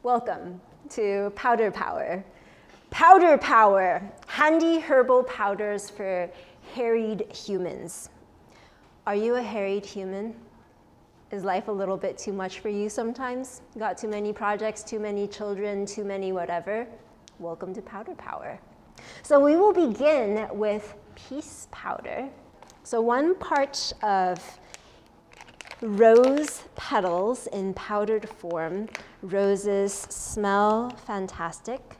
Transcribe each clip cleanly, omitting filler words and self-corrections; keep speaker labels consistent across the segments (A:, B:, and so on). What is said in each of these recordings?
A: Welcome to Powder Power. Powder Power, handy herbal powders for harried humans. Are you a harried human? Is life a little bit too much for you sometimes? Got too many projects, too many children, too many whatever? Welcome to Powder Power. So we will begin with peace powder. So 1 part of rose petals in powdered form. Roses smell fantastic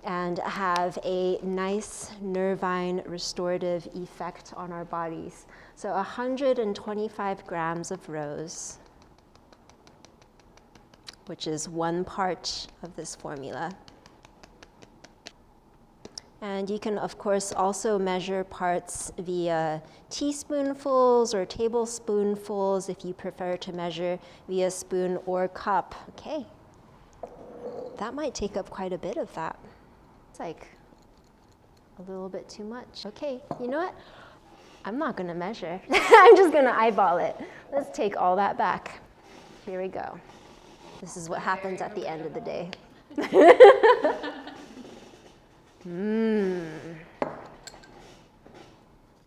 A: and have a nice nervine restorative effect on our bodies. So 125 grams of rose, which is 1 part of this formula. And you can, of course, also measure parts via teaspoonfuls or tablespoonfuls if you prefer to measure via spoon or cup. Okay, that might take up quite a bit of that. It's like a little bit too much. Okay, you know what? I'm not gonna measure. I'm just gonna eyeball it. Let's take all that back. Here we go. This is what happens at the end of the day.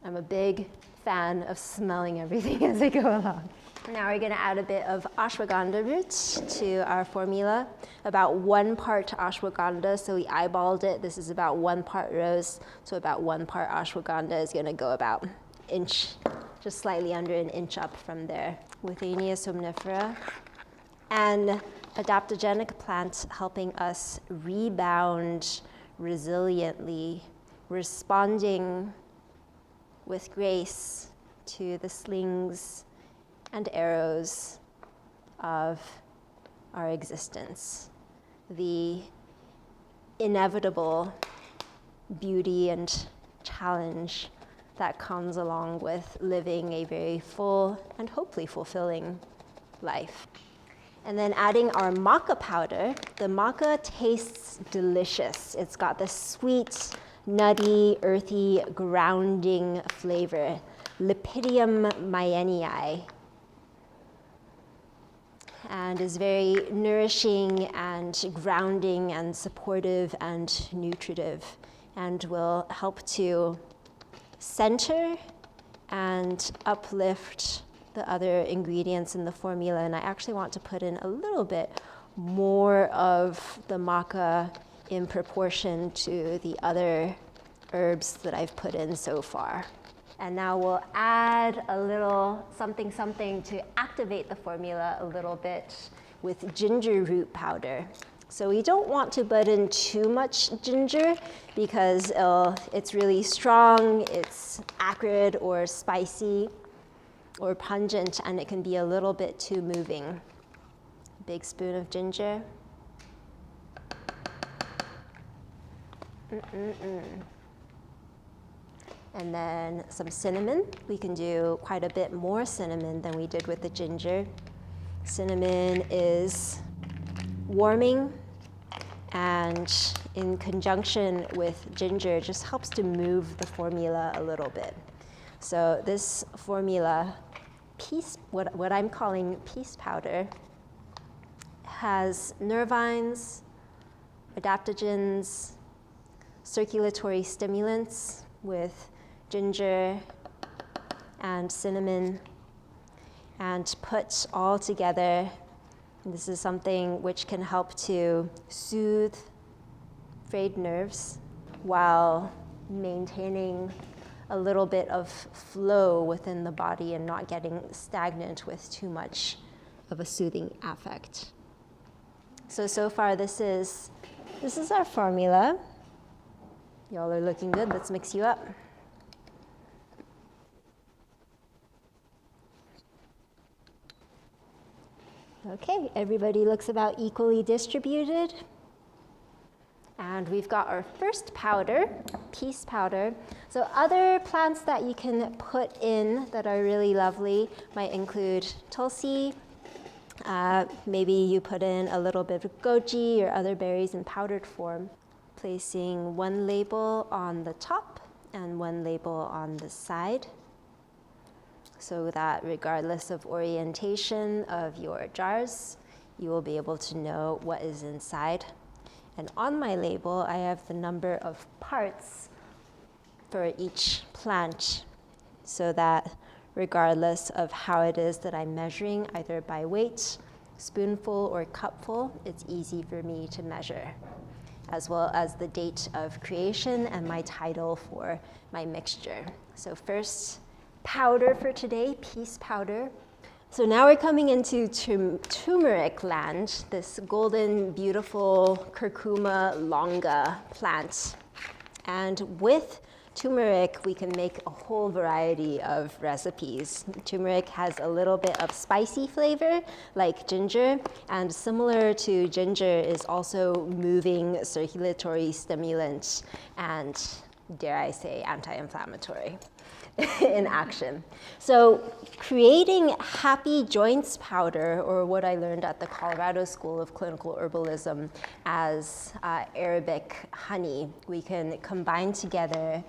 A: I'm a big fan of smelling everything as I go along. Now we're going to add a bit of ashwagandha root to our formula, about 1 part ashwagandha, so we eyeballed it. This is about 1 part rose, so about 1 part ashwagandha is going to go about inch, just slightly under an inch up from there. Withania somnifera, an adaptogenic plant helping us rebound resiliently, responding with grace to the slings and arrows of our existence, the inevitable beauty and challenge that comes along with living a very full and hopefully fulfilling life. And then adding our maca powder. The maca tastes delicious. It's got this sweet, nutty, earthy, grounding flavor. Lipidium myenii. And is very nourishing and grounding and supportive and nutritive, and will help to center and uplift the other ingredients in the formula. And I actually want to put in a little bit more of the maca in proportion to the other herbs that I've put in so far. And now we'll add a little something to activate the formula a little bit with ginger root powder. So we don't want to put in too much ginger because it's really strong, it's acrid or spicy or pungent, and it can be a little bit too moving. Big spoon of ginger. And then some cinnamon. We can do quite a bit more cinnamon than we did with the ginger. Cinnamon is warming, and in conjunction with ginger just helps to move the formula a little bit. So this formula, what I'm calling peace powder, has nervines, adaptogens, circulatory stimulants with ginger and cinnamon, and put all together. This is something which can help to soothe frayed nerves while maintaining a little bit of flow within the body and not getting stagnant with too much of a soothing affect. So far this is our formula. Y'all are looking good. Let's mix you up. Okay, everybody looks about equally distributed. And we've got our first powder, peace powder. So other plants that you can put in that are really lovely might include tulsi. Maybe you put in a little bit of goji or other berries in powdered form. Placing 1 label on the top and 1 label on the side, so that regardless of orientation of your jars, you will be able to know what is inside. And on my label, I have the number of parts for each plant, so that regardless of how it is that I'm measuring, either by weight, spoonful, or cupful, it's easy for me to measure, as well as the date of creation and my title for my mixture. So first, powder for today, peace powder. So now we're coming into turmeric land, this golden, beautiful curcuma longa plant. And with turmeric, we can make a whole variety of recipes. Turmeric has a little bit of spicy flavor, like ginger, and similar to ginger is also moving circulatory stimulant and, dare I say, anti-inflammatory in action. So creating happy joints powder, or what I learned at the Colorado School of Clinical Herbalism as Arabic honey, we can combine together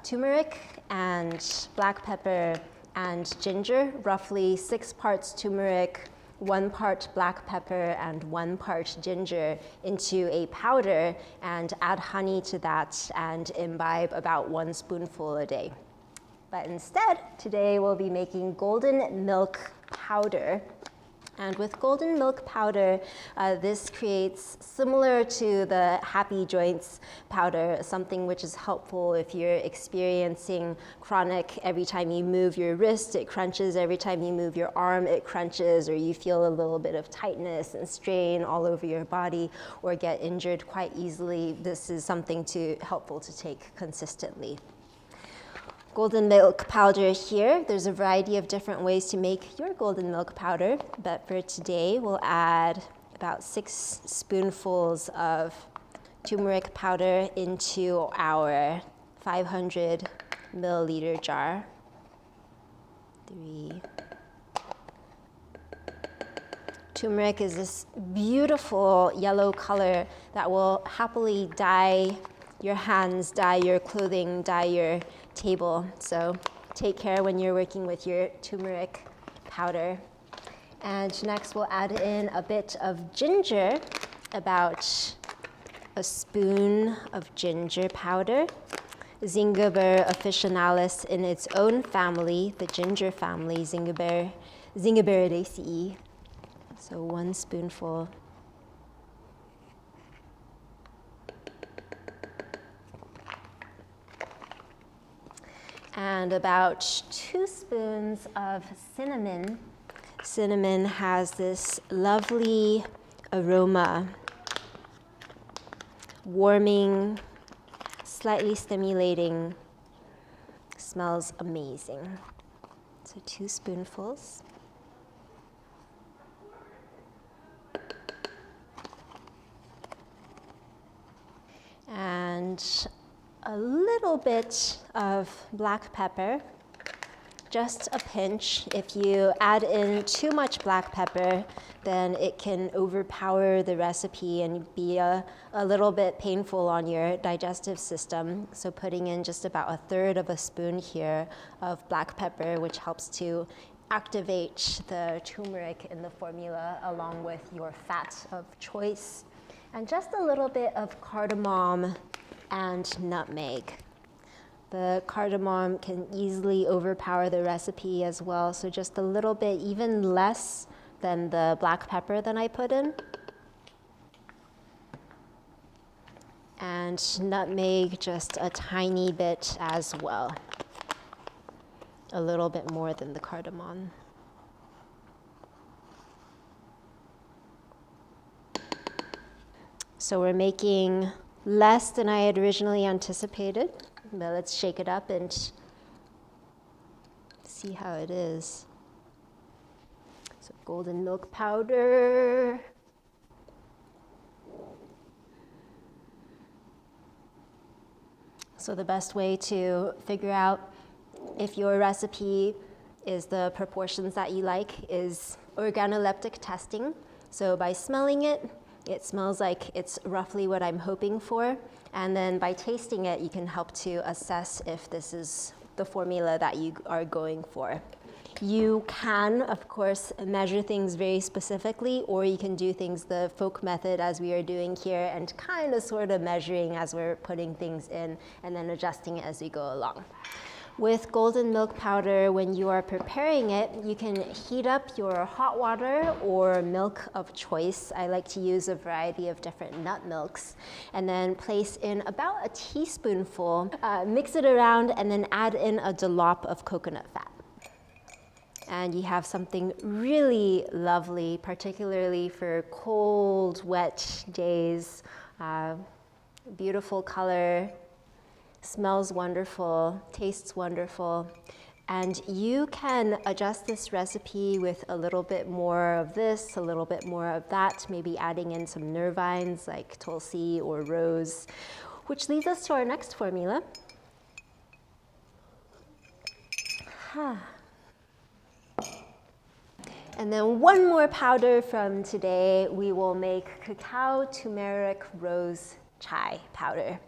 A: turmeric and black pepper and ginger, roughly 6 parts turmeric, 1 part black pepper, and 1 part ginger into a powder, and add honey to that and imbibe about 1 spoonful a day. But instead, today we'll be making golden milk powder. And with golden milk powder, this creates, similar to the happy joints powder, something which is helpful if you're experiencing chronic, every time you move your wrist, it crunches, every time you move your arm, it crunches, or you feel a little bit of tightness and strain all over your body, or get injured quite easily. This is something helpful to take consistently. Golden milk powder here. There's a variety of different ways to make your golden milk powder, but for today we'll add about 6 spoonfuls of turmeric powder into our 500 milliliter jar. 3. Turmeric is this beautiful yellow color that will happily dye your hands, dye your clothing, dye your table. So take care when you're working with your turmeric powder. And next we'll add in a bit of ginger, about a spoon of ginger powder. Zingiber officinalis in its own family, the ginger family, Zingiberaceae. So 1 spoonful. And about 2 spoons of cinnamon. Cinnamon has this lovely aroma, warming, slightly stimulating, smells amazing. So 2 spoonfuls. And a little bit of black pepper, just a pinch. If you add in too much black pepper, then it can overpower the recipe and be a little bit painful on your digestive system. So putting in just about 1/3 of a spoon here of black pepper, which helps to activate the turmeric in the formula along with your fat of choice. And just a little bit of cardamom and nutmeg. The cardamom can easily overpower the recipe as well, so just a little bit, even less than the black pepper that I put in. And nutmeg, just a tiny bit as well. A little bit more than the cardamom. So we're making less than I had originally anticipated, but let's shake it up and see how it is. So golden milk powder. So the best way to figure out if your recipe is the proportions that you like is organoleptic testing. So by smelling it, it smells like it's roughly what I'm hoping for. And then by tasting it, you can help to assess if this is the formula that you are going for. You can, of course, measure things very specifically, or you can do things the folk method as we are doing here and kind of sort of measuring as we're putting things in and then adjusting it as we go along. With golden milk powder, when you are preparing it, you can heat up your hot water or milk of choice. I like to use a variety of different nut milks, and then place in about a teaspoonful, mix it around, and then add in a dollop of coconut fat. And you have something really lovely, particularly for cold, wet days. Beautiful color, smells wonderful, tastes wonderful. And you can adjust this recipe with a little bit more of this, a little bit more of that, maybe adding in some nervines like tulsi or rose, which leads us to our next formula. And then one more powder from today, we will make cacao, turmeric, rose, chai powder.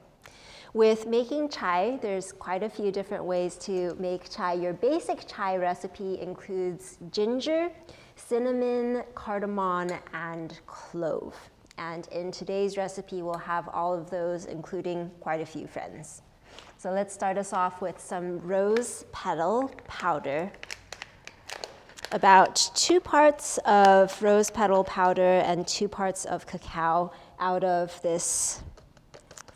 A: With making chai, there's quite a few different ways to make chai. Your basic chai recipe includes ginger, cinnamon, cardamom, and clove. And in today's recipe, we'll have all of those, including quite a few friends. So let's start us off with some rose petal powder. About 2 parts of rose petal powder and 2 parts of cacao out of this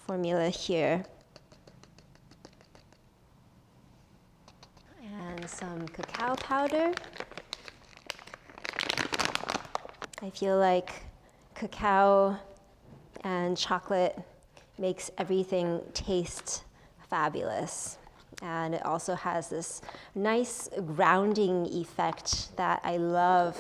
A: formula here. And some cacao powder. I feel like cacao and chocolate makes everything taste fabulous. And it also has this nice grounding effect that I love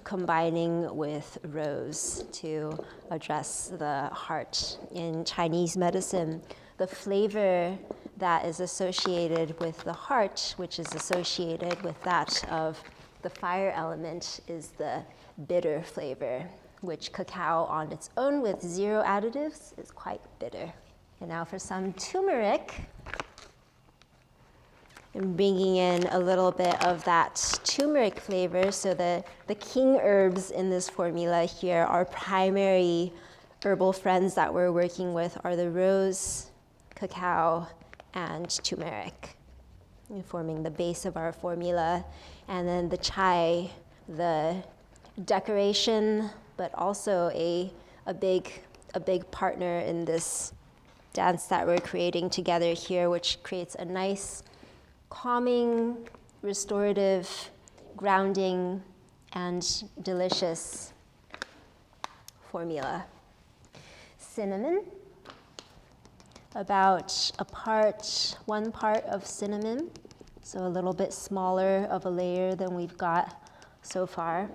A: combining with rose to address the heart. In Chinese medicine, the flavor that is associated with the heart, which is associated with that of the fire element, is the bitter flavor, which cacao on its own with 0 additives is quite bitter. And now for some turmeric. I'm bringing in a little bit of that turmeric flavor. So the king herbs in this formula here, our primary herbal friends that we're working with are the rose, cacao, and turmeric, forming the base of our formula. And then the chai, the decoration, but also a big partner in this dance that we're creating together here, which creates a nice calming, restorative, grounding, and delicious formula. Cinnamon, about 1 part of cinnamon, so a little bit smaller of a layer than we've got so far.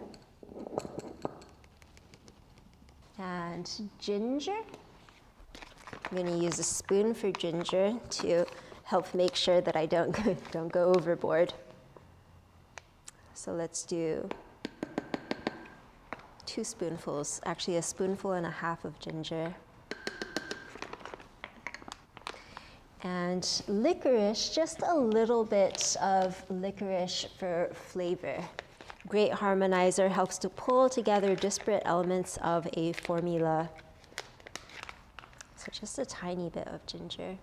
A: And ginger. I'm going to use a spoon for ginger to help make sure that I don't go overboard. So let's do 2 spoonfuls, actually 1.5 spoonfuls of ginger. And licorice, just a little bit of licorice for flavor. Great harmonizer, helps to pull together disparate elements of a formula. So just a tiny bit of ginger.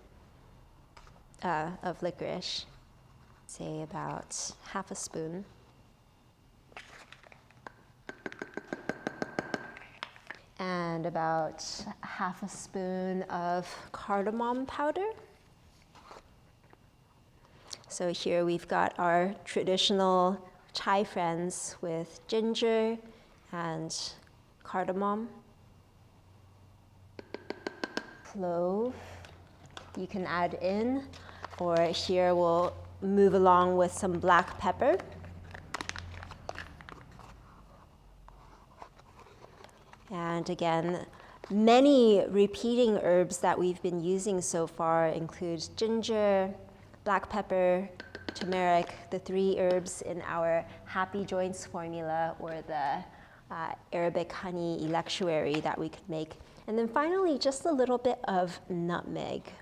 A: Of licorice, say about 1/2 spoon. And about 1/2 spoon of cardamom powder. So here we've got our traditional chai friends with ginger and cardamom. Clove, you can add in. Or here we'll move along with some black pepper. And again, many repeating herbs that we've been using so far include ginger, black pepper, turmeric, the 3 herbs in our Happy Joints formula, or the Arabic honey electuary that we could make. And then finally, just a little bit of nutmeg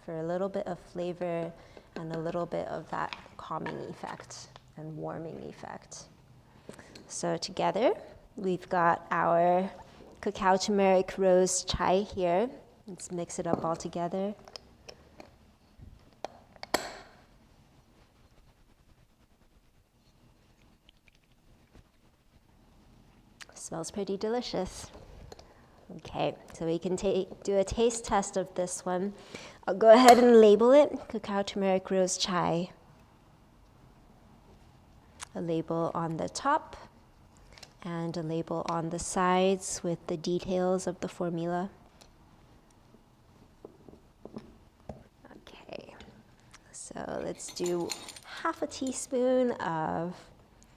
A: for a little bit of flavor and a little bit of that calming effect and warming effect. So together, we've got our cacao turmeric rose chai here. Let's mix it up all together. Smells pretty delicious. Okay, so we can do a taste test of this one. I'll go ahead and label it Cacao Turmeric Rose Chai. A label on the top and a label on the sides with the details of the formula. Okay, so let's do half a teaspoon of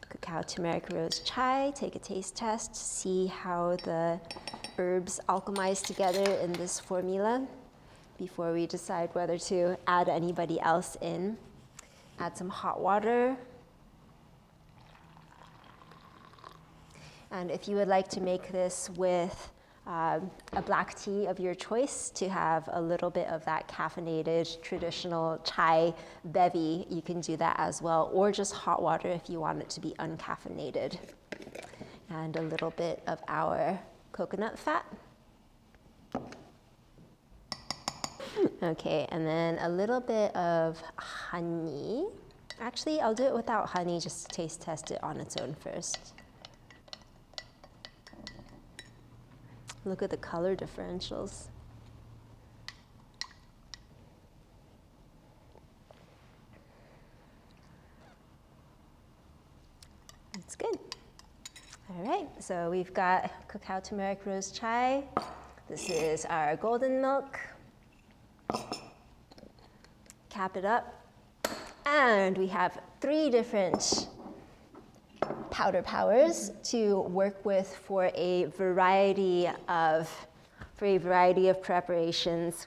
A: Cacao Turmeric Rose Chai. Take a taste test, see how the herbs alchemize together in this formula before we decide whether to add anybody else in. Add some hot water. And if you would like to make this with a black tea of your choice to have a little bit of that caffeinated traditional chai bevy, you can do that as well, or just hot water if you want it to be uncaffeinated. And a little bit of our coconut fat. Okay, and then a little bit of honey. Actually, I'll do it without honey just to taste test it on its own first. Look at the color differentials. That's good. All right, so we've got Cacao Turmeric Rose Chai. This is our golden milk. Cap it up. And we have 3 different powder powers to work with for a variety of preparations.